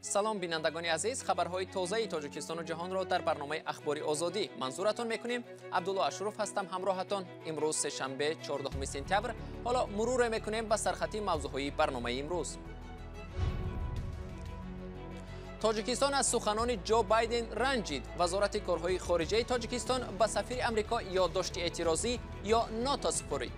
سلام بینندگان عزیز، خبرهای تازه تاجیکستان و جهان را در برنامه اخباری آزادی منظورتان میکنیم. عبدالله اشرف هستم همراهتان. امروز سه‌شنبه 14 سپتامبر. حالا مرور میکنیم به سرخطی موضوعهای برنامه امروز. تاجیکستان از سخنان جو بایدن رنجید. وزارت کارهای خارجه تاجیکستان به سفیر آمریکا یادداشت اعتراضی یا نوتا سپرید.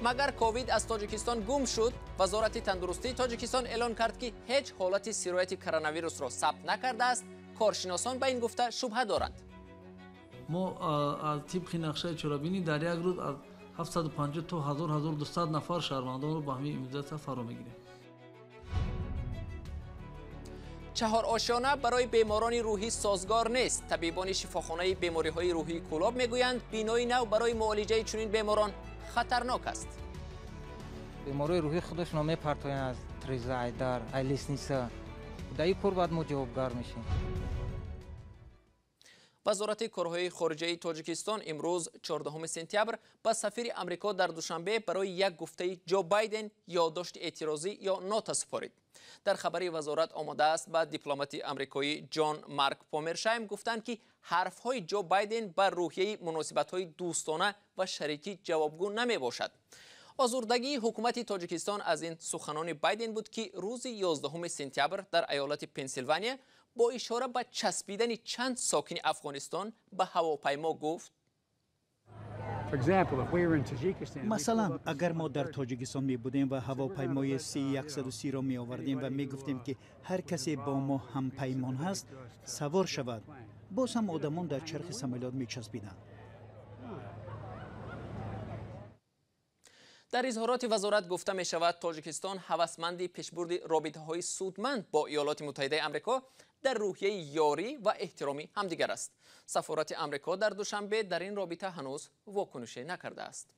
مگر کووید از تاجیکستان گم شد؟ وزارت تندرستی تاجیکستان اعلان کرد که هیچ حالت سرایت کرونا ویروس را ثبت نکرده است. کارشناسان به این گفته شبهه دارند. ما از طبق نقشه چرابینی در یک روز از 750 تا 1200 نفر شهروندان رو به همین ایمنیزاسیون فرا میگیریم. 4 آشیانه برای بیماران روحی سازگار نیست. طبیبان شفاخانه بیماری‌های روحی کلاب میگویند بینایی نو برای معالجه چنین بیماران خطرناک است. بیماری روحی خودش نامه پرتوین از تریزا ایدار ایلیسنیسا در این کار باید ما جوابگار میشیم. وزارت کارهای خارجه تاجیکستان امروز 14 سپتامبر به سفیر آمریکا در دوشنبه برای یک گفته جو بایدن یادداشت اعتراضی یا نوتا سپارید. در خبری وزارت آمده است به دیپلمات آمریکایی جان مارک پومرشایم گفتند که حرف‌های جو بایدن بر روحیه مناسبت‌های دوستانه و شریکی جوابگو نمی باشد. آزردگی حکومت تاجیکستان از این سخنان بایدن بود که روز 11 سپتامبر در ایالت پنسیلوانیا با اشاره به چسبیدن چند ساکن افغانستان به هواپیما گفت: مثلا اگر ما در تاجیکستان می بودیم و هواپیمای C-130 را می آوردیم و می گفتیم که هر کسی با ما هم پیمان هست سوار شود، باز هم آدمان در چرخ سمالیات می چسبیدند. در اظهارات وزارت گفته می شود تاجیکستان هوسمند پیشبرد رابطه‌های سودمند با ایالات متحده آمریکا در روحیه یاری و احترامی همدیگر است. سفارت آمریکا در دوشنبه در این رابطه هنوز واکنشی نکرده است.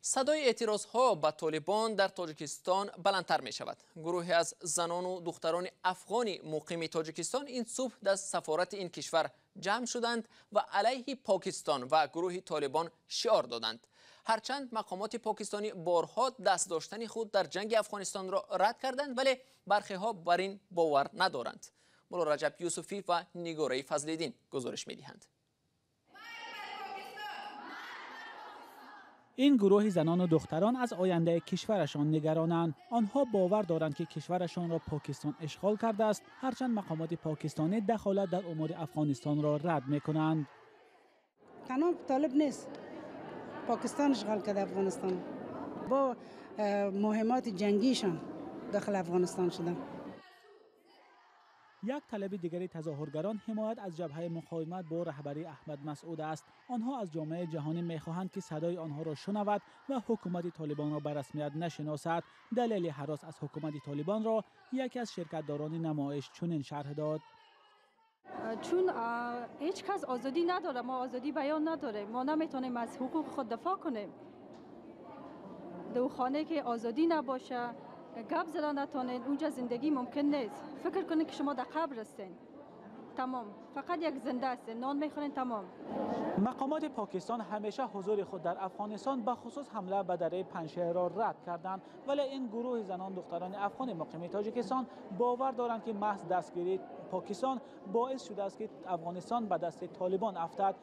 صدای اعتراضها به طالبان در تاجیکستان بلندتر می شود. گروهی از زنان و دختران افغان مقیم تاجیکستان این صبح در سفارت این کشور جمع شدند و علیه پاکستان و گروه طالبان شعار دادند. هرچند مقامات پاکستانی بارها دست داشتن خود در جنگ افغانستان را رد کردند، ولی برخی ها بر این باور ندارند. مولا رجب یوسفی و نگاره فضل‌الدین گزارش می‌دهند. این گروه زنان و دختران از آینده کشورشان نگرانند. آنها باور دارند که کشورشان را پاکستان اشغال کرده است، هرچند مقامات پاکستانی دخالت در امور افغانستان را رد می‌کنند. تنها طالب نیست، پاکستان اشغال کرده افغانستان با مهمات جنگیشان داخل افغانستان شدن. یک طلب دیگری تظاهرگران حمایت از جبهه مقاومت با رهبری احمد مسعود است. آنها از جامعه جهانی می‌خواهند که صدای آنها را شنود و حکومت طالبان را به رسمیت نشناسد. دلیل هراس از حکومت طالبان را یکی از شرکت‌داران نمایش چنین شرح داد: چون هیچ کس آزادی نداره، ما آزادی بیان نداره، ما نمیتونیم از حقوق خود دفاع کنیم. دو خانه که آزادی نباشه، گپ زدن نتونین، اونجا زندگی ممکن نیست. فکر کنین که شما در قبر هستین، تمام، فقط یک زنده هستین، نان میخورین، تمام. مقامات پاکستان همیشه حضور خود در افغانستان به خصوص حمله به دره پنجشیر را رد کردند، ولی این گروه زنان دختران افغان مقیم تاجیکستان باور دارند که محض دستگیری پاکستان باعث شده است که افغانستان به دست طالبان افتد.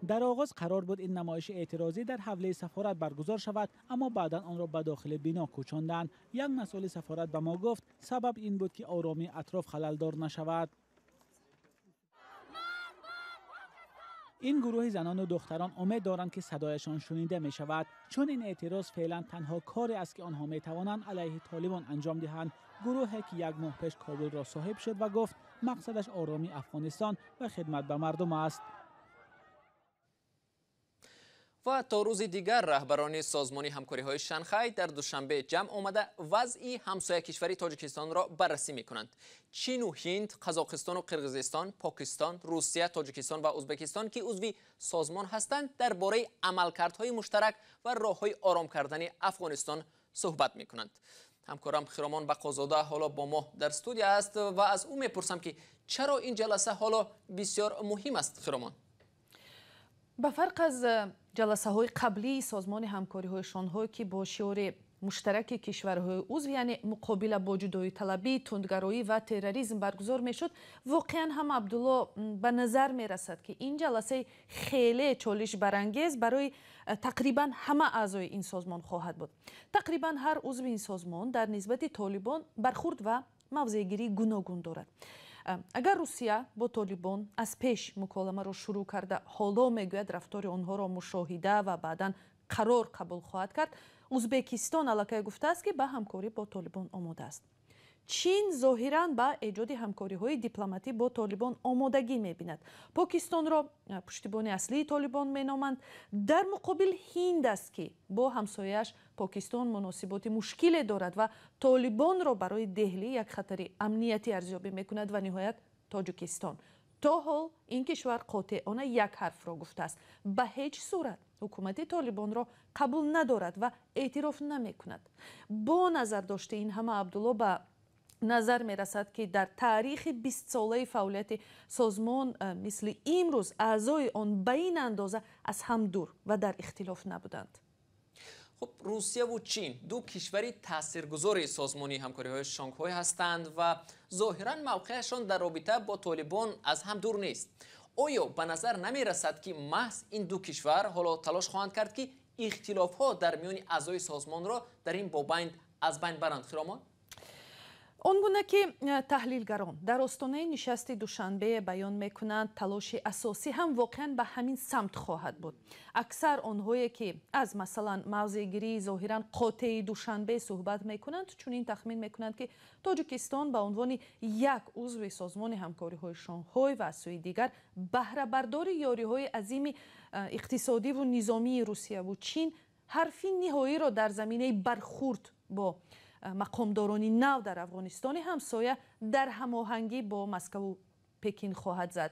در آغاز قرار بود این نمایش اعتراضی در حوله سفارت برگزار شود، اما بعدا آن را به داخل بنا کوچاندند. یک مسئول سفارت به ما گفت سبب این بود که آرامی اطراف خللدار نشود. این گروه زنان و دختران امید دارند که صدایشان شنیده می شود، چون این اعتراض فعلا تنها کاری است که آنها می توانند علیه طالبان انجام دهند. گروهی که یک ماه پیش کابل را صاحب شد و گفت مقصدش آرامی افغانستان و خدمت به مردم است. و تا روز دیگر رهبران سازمان همکاری‌های شنغهای در دوشنبه جمع آمده وضع همسایه کشوری تاجیکستان را بررسی می‌کنند. چین و هند، قزاقستان و قرقیزستان، پاکستان، روسیه، تاجیکستان و ازبکستان که عضو سازمان هستند درباره عملکردهای مشترک و راه‌های آرام کردن افغانستان صحبت می‌کنند. همکارم خرامان بقازاده حالا با ما در استودیو است و از او می‌پرسم که چرا این جلسه حالا بسیار مهم است. خرامان، به فرق از جلسه های قبلی سازمان همکاری های شانگهای که با شعار مشترک کشورهای عضو یعنی مقابله با جدایی طلبی، تندگرایی و تروریسم برگزار میشد. واقعا هم عبدالله به نظر می رسد که این جلسه خیلی چالش برانگیز برای تقریبا همه اعضای این سازمان خواهد بود. تقریبا هر عضو این سازمان در نسبت طالبان برخورد و موضع‌گیری گوناگون دارد. اگر روسیه با طالبان از پیش مکالمه را شروع کرده، حالا میگوید رفتار آنها را مشاهده و بعدا قرار قبول خواهد کرد. ازبکستان الکی گفته است که به همکاری با طالبان آماده است. چین ظاهراً به ایجاد همکاری‌های دیپلماتی با طالبان آمادگی می‌بیند. پاکستان را پشتیبان اصلی طالبان می‌نامند. در مقابل هند است که با همسایه‌اش پاکستان مناسبات مشکلی دارد و طالبان را برای دهلی یک خطر امنیتی ارزیابی می‌کند و نهایت تاجیکستان. تا حال این کشور قاطعانه یک حرف را گفته است: به هیچ صورت حکومت طالبان را قبول ندارد و اعتراف نمی‌کند. با نظر داشته این همه عبدالله به نظر می رسد که در تاریخ 20 ساله فعالیت سازمان مثل امروز اعضای آن به این اندازه از هم دور و در اختلاف نبودند. خب روسیه و چین دو کشوری تاثیرگذار سازمانی همکاری‌های شانگهای هستند و ظاهراً موقعشان در رابطه با طالبان از هم دور نیست. آیا به نظر نمی رسد که محض این دو کشور حالا تلاش خواهند کرد که اختلاف‌ها در میان اعضای سازمان را در این بابند از بین برند؟ خرامان آنگونه که تحلیلگران در آستانه نشست دوشنبه بیان میکنند، تلاش اساسی هم واقعا به همین سمت خواهد بود. اکثر آنهایی که از مثلا موضع‌گیری ظاهرا قاطع دوشنبه صحبت میکنند، چون این تخمین میکنند که تاجیکستان به عنوان یک عضو سازمان همکاری‌های شانگهای و از سوی دیگر بهره بردار یاری‌های عظیم اقتصادی و نظامی روسیه و چین حرفی نهایی را در زمینه برخورد با مقامداران نو در افغانستان همسایه در هماهنگی با مسکو و پکین خواهد زد.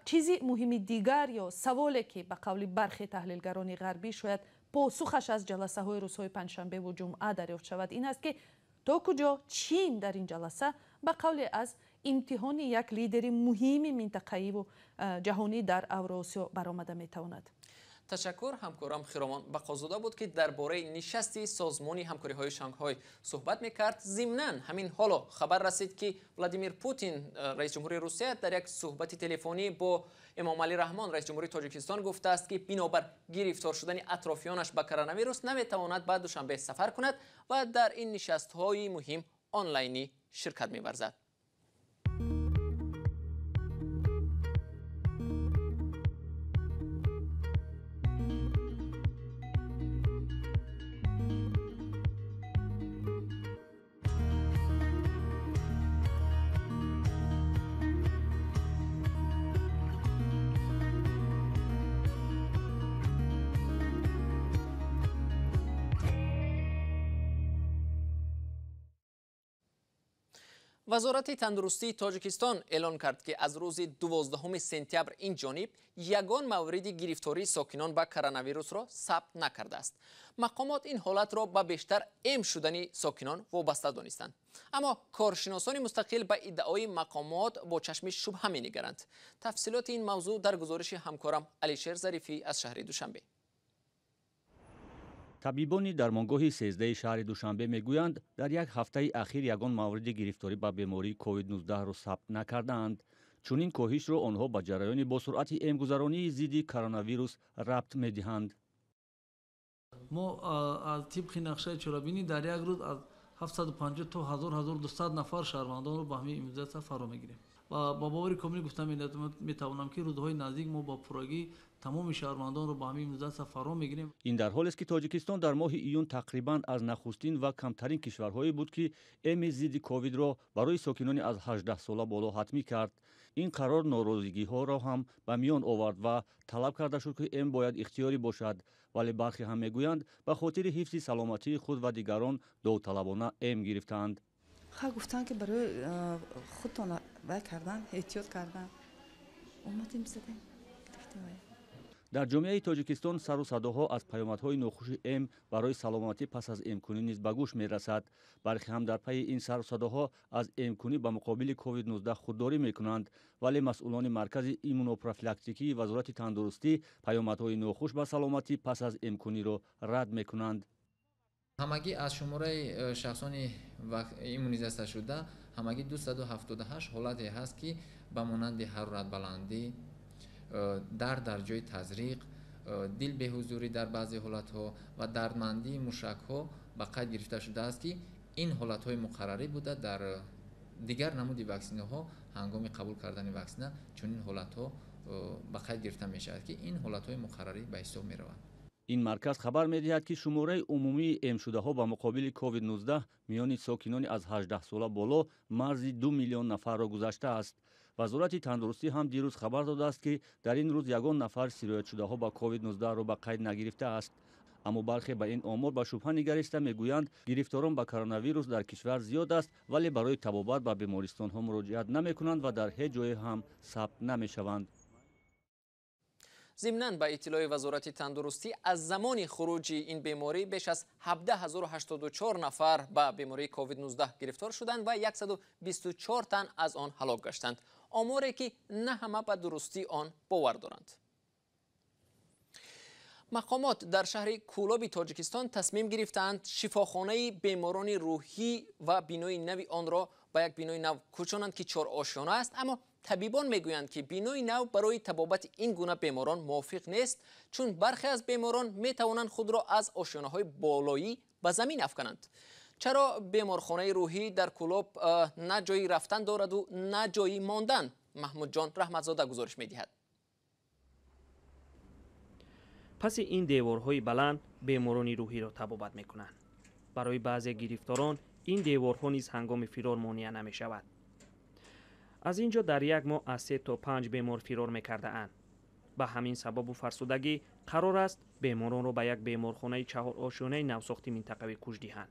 چیزی مهم دیگر یا سوالی که به قول برخی تحلیلگران غربی شاید پاسخش از جلسه های روزهای پنجشنبه و جمعه دریافت شود این است که تا کجا چین در این جلسه به قول از امتحان یک لیدر مهم منطقه‌ای و جهانی در اوراسیا برآمده میتواند. تشکر. همکارم خرامان بقازاده بود که درباره نشست سازمان همکاری‌های شانگهای صحبت می‌کرد. ضمناً همین حالا خبر رسید که ولادیمیر پوتین رئیس جمهوری روسیه در یک صحبت تلفنی با امام علی رحمان رئیس جمهوری تاجیکستان گفته است که بنابر گرفتار شدن اطرافیانش به کرونا ویروس نمیتواند بعد دوشنبه سفر کند و در این نشست‌های مهم آنلاینی شرکت می‌ورزد. وزارت تندرستی تاجیکستان اعلام کرد که از روز 12 سپتامبر این جانب یگان مورد گرفتاری ساکنان با کرونا ویروس را ثبت نکرده است. مقامات این حالت را به بیشتر اعم شدن ساکنان وابسته دانستند. اما کارشناسان مستقل به ادعای مقامات با چشم شبهه می‌نگرند. تفصیلات این موضوع در گزارش همکارم علیشیر ظریفی از شهر دوشنبه. طبیبان درمانگاه 13 شهر دوشنبه میگویند در یک هفته اخیر یگان مورد گرفتاری به بیماری کووید 19 را ثبت نکردند. چون این کاهش را آنها به جریان با سرعت امگذرانی ضد کرونا ویروس ربط میدهند. ما از طبق نقشه چرابینی در یک روز از 750 تا 1200 نفر شهروندان رو به همین امروزه فرا میگیریم. و با باور کامل گفتم میتوانم که روزهای نزدیک ما با پراگی تمام شهروندان رو با همین امروزه فرا میگیریم. این در حالی است که تاجیکستان در ماه ایون تقریبا از نخستین و کمترین کشورهایی بود که ام ضد کووید را برای ساکنان از 18 ساله بالا حتمی کرد. این قرار ناراضگی ها را هم به میان آورد و طلب کرده شد که ام باید اختیاری باشد، ولی برخی هم میگویند به خاطر حفظ سلامتی خود و دیگران داوطلبانه ام گرفتند. گفتن که برای خودتان کردن احتیاط کردن اومدیم زدیم. در جامعه تاجیکستان سر و صداها از پیامدهای ناخوش ام برای سلامتی پس از امکنی نیز به گوش میرسد. برخی هم در پی این سر و صداها از امکنی به مقابل کووید 19 خودداری میکنند، ولی مسئولان مرکز ایمونوپروفیلاکتیکی وزارت تندرستی پیامدهای ناخوش به سلامتی پس از امکنی را رد میکنند. ҳамагӣ аз шумораи шахсони иммунизатсия шуда ҳамагӣ 278 ҳолате ҳаст ки ба монанди ҳароратбаландӣ, дард дар ҷои тазриқ, дил беҳузурӣ дар баъзе ҳолатҳо ва дардмандии мушакҳо ба қайд гирифта шудааст ки ин ҳолатҳои муқаррарӣ буда дар дигар намуди ваксинаҳо ҳангоми қабул кардани ваксина чунин ҳолатҳо ба қайд гирифта мешавад ки ин ҳолатҳои муқаррарӣ ба ҳисоб мераванд. ин марказ хабар медиҳад ки шумораи умумии эмшудаҳо ба муқобили COVID-19 миёни сокинони аз 18 сола боло марзи 2 миллион нафарро гузаштааст. вазорати тандурустӣ ҳам дирӯз хабар додааст ки дар ин рӯз ягон нафар сироятшудаҳо ба COVID-19ро ба қайд нагирифтааст. аммо бархе ба ин омор ба шубҳа нигариста мегӯянд гирифторон ба коронавирус дар кишвар зиёд аст, вале барои табобат ба бемористонҳо муроҷиат намекунанд ва дар ҳеҷ ҷое ҳам сабт намешаванд. ضمناً با اطلاع وزارت تندرستی از زمان خروج این بیماری بیش از 17084 نفر با بیماری کووید 19 گرفتار شدند و 124 تن از آن هلاک گشتند. آماری که نه همه به درستی آن باور دارند. مقامات در شهر کولاب تاجیکستان تصمیم گرفتند شفاخانه بیماران روحی و بینای نو آن را به یک بینای نو کوچانند که 4 آشیانه است، اما طبیبان میگویند که بینای نو برای طبابت این گونه بیماران موافق نیست، چون برخی از بیماران میتوانند خود را از آشیانه های بالایی به زمین افکنند. چرا بیمارخانه روحی در کولاب نه جایی رفتن دارد و نه جایی ماندن؟ محمود جان رحمتزاده گزارش میدهد. پس این دیوارهای بلند بیماران روحی را طبابت میکنند. برای بعضی گرفتاران این دیوارها نیز هنگام فرار مانع نمیشود. از اینجا در یک ماه از 3 تا 5 بیمار فرار میکرده اند. به همین سبب و فرسودگی قرار است بیماران را به یک بیمارخانه 4 آشیانه نوساختی منطقوی کوچ دهند.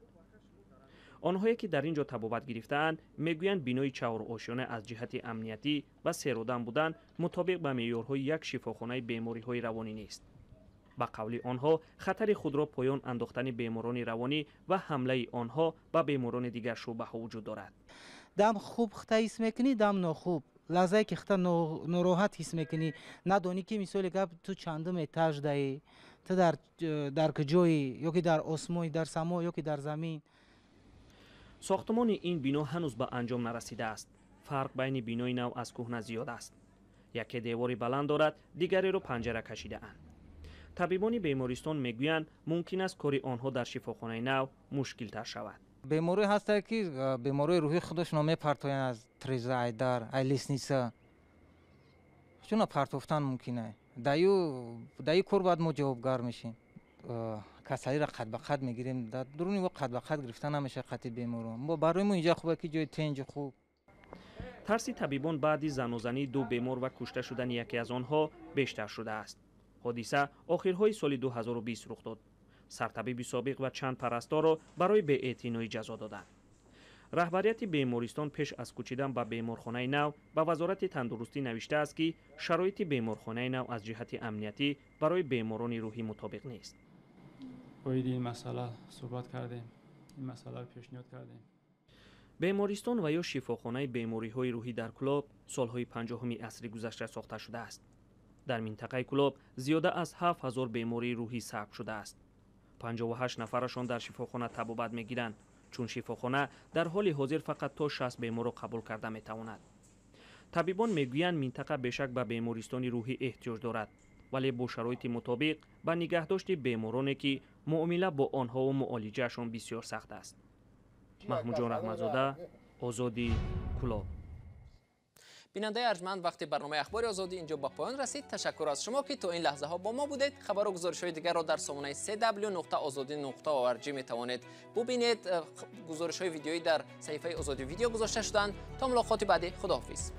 آنهایی که در اینجا طبابت گرفته‌اند میگویند بینای 4 آشیانه از جهت امنیتی و سیرودن بودن مطابق به معیارهای یک شفاخانه بیماری‌های روانی نیست. با قول آنها خطر خود را پایان انداختن بیماران روانی و حمله آنها به بیماران دیگر شبهه وجود دارد. دم خوب خطا حس میکنی، دم ناخوب. لحظه که خطا ناراحت حس میکنی، ندانی که مثال گپ تو چندم اتاج دهی، تو در کجایی، یا که در آسمان، در سما، یا که در زمین. ساختمان این بنا هنوز به انجام نرسیده است. فرق بین بینای نو از کهنه زیاد است. یکی دیواری بلند دارد، دیگری را پنجره کشیده اند. طبیبان بیمارستان میگویند ممکن است کاری آنها در شفاخانه نو مشکل تر شود. بیماری هست که بیماری روحی خودش نامه پرتوین از تریزا ایدار، ایلیسنیسا. چون پرتوفتن ممکنه. دایو کور بعد ما جوابگار میشیم. کسایی را قد به قد میگیریم. در درونی وقت قد به قد گرفتن نمیشه خطی بیماران. ما برای ما اینجا خوبه که جای تنج خوب. ترس طبیبان بعد زن و زنی 2 بیمار و کشته شدن یکی از آنها بیشتر شده است. حادثه آخرهای سال 2020 رخ داد. سرطبیب سابق و چند پرستار را برای بی‌اعتنایی جزا دادند. رهبریت بیمارستان پیش از کوچیدن به بیمارخانه نو به وزارت تندرستی نوشته است که شرایط بیمارخانه نو از جهت امنیتی برای بیماران روحی مطابق نیست. باید این مسئله صحبت کردیم. این مسئله رو پیشنهاد کردیم. بیمارستان و یا شفاخانه بیماری‌های روحی در کولاب سالهای 50 عصر گذشته ساخته شده است. در منطقه کولاب زیاده از 7000 بیماری روحی ثبت شده است. 58 نفرشان در شفاخانه طبابت میگیرند، چون شفاخانه در حال حاضر فقط تا 60 بیمار را قبول کرده میتواند. طبیبان میگویند منطقه بیشک به بیمارستان روحی احتیاج دارد، ولی با شرایط مطابق به نگهداشت بیمارانی که معامله با آنها و معالجهشان بسیار سخت است. محمود جان رحمتزاده، آزادی، کولاب. بیننده ارجمند، وقتی برنامه اخبار آزادی اینجا با پایان رسید. تشکر از شما که تا این لحظه ها با ما بودید. خبر و گزارش‌های دیگر را در سامانه www.azadi.org میتوانید ببینید. گزارش‌های ویدیویی در صفحه آزادی ویدیو گذاشته شدند. تا ملاقات بعدی، خداحافظ.